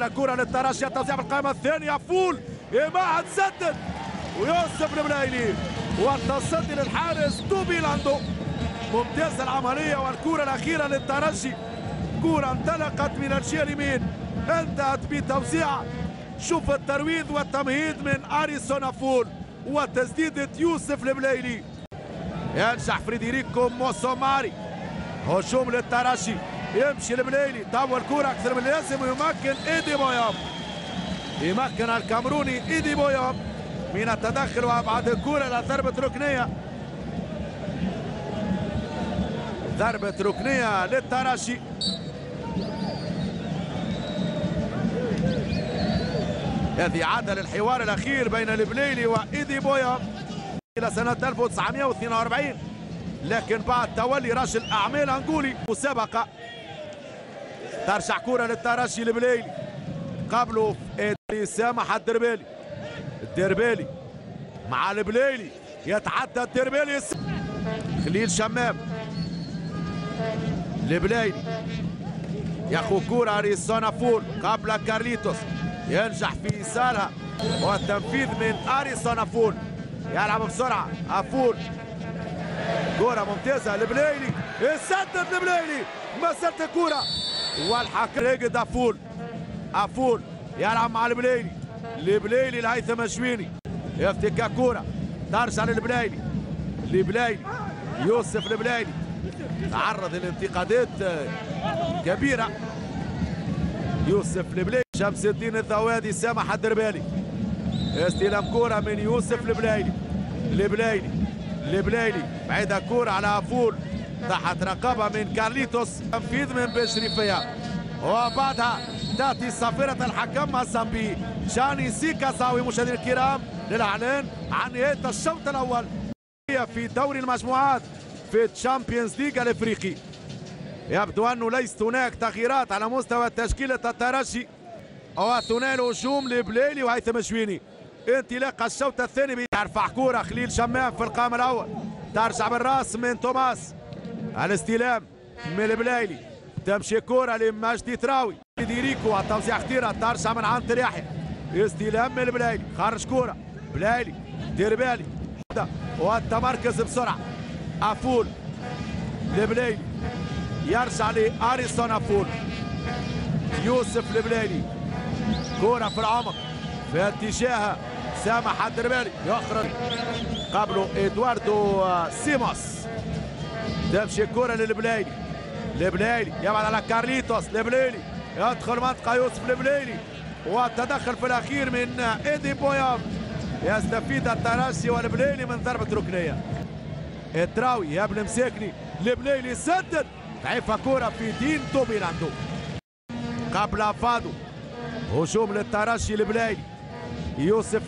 كرة للترجي، التوزيع في القائمة الثانية فول إيماع تسدد ويوسف البلايلي والتصدي للحارس دوبيلاندو. ممتازة العملية والكرة الأخيرة للترجي، كرة انطلقت من الجهة اليمين انتهت بتوزيع. شوف الترويض والتمهيد من أريسون فول وتسديدة يوسف البلايلي. ينجح فريديريكو موسوماري، هجوم للترجي، يمشي البلايلي طول الكرة أكثر من اللازم ويمكن إيدي بوياب، يمكن الكامروني إيدي بوياب من التدخل وأبعد الكرة إلى ضربة ركنية. ضربة ركنية للترجي. هذه عادة للحوار الأخير بين البلايلي وإيدي بوياب إلى سنة 1942، لكن بعد تولي رجل أعمال أنغولي مسابقة. ترجع كرة للترجي البلايلي، قبله سامح الدربالي مع البلايلي، يتعدى الدربالي خليل شمام. البلايلي ياخذ كرة أريسون فول قبل كارليتوس، ينجح في إيصالها والتنفيذ من أريسون فول، يلعب بسرعة أفول، كرة ممتازة البلايلي، يسدد البلايلي مسألة الكرة والحكم يجد أفول يلعب مع البلايلي الهيثم الشويني، يفتك كرة ترجع للبلايلي يوسف البلايلي تعرض لانتقادات كبيرة. يوسف البلايلي، شمس الدين الذوادي، سامح الدربالي، استلام كرة من يوسف البلايلي بعيدة كرة على فول تحت رقابة من كارليتوس، تنفيذ من بشريفية وبعدها تأتي صافرة الحكم مازامبي شاني سيكاساوي. مشاهدينا الكرام للإعلان عن نهاية الشوط الأول في دوري المجموعات في الشامبيونز ليج الافريقي. يبدو انه ليست هناك تغييرات على مستوى تشكيله الترجي وثنائي الهجوم لبلايلي وهيثم الشويني. انطلاق الشوط الثاني بيرفع كوره خليل شمام في القائم الاول، ترجع بالراس من توماس، الاستلام من البلايلي، تمشي كوره لمجدي تراوي، ديريكو التوزيع خطيره، ترجع من عنتر يحيى، استلام من البلايلي، خرج كوره بلايلي ديربالي والتمركز بسرعه أفول البلايلي، يرجع لأريسون أفول، يوسف البلايلي، كرة في العمق في اتجاه سامح الدربالي، يخرج قبله إدواردو سيموس، تمشي كرة للبلايلي يبعد على كارليتوس، البلايلي يدخل منطقة يوسف البلايلي والتدخل في الأخير من إيدي بوياب، يستفيد الترجي والبلايلي من ضربة ركنية. التراوي يا ابن مساكني، البلايلي سدد، ضعيفة كرة في دين دوبيلاندو قبل فادو، هجوم للترجي البلايلي، يوسف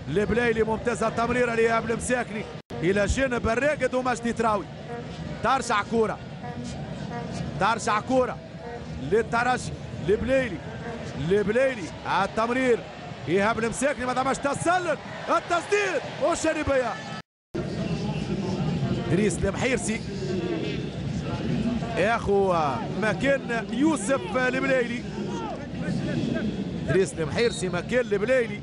البلايلي ممتازة التمريرة ليا ابن مساكني إلى جانب الراقد ومجدي تراوي، ترجع كرة للترجي البلايلي التمرير إيهاب المساكني ما دامش تسلل، التسديد والشريبية إدريس المحيرسي ياخو مكان يوسف البلايلي، إدريس المحيرسي مكان البلايلي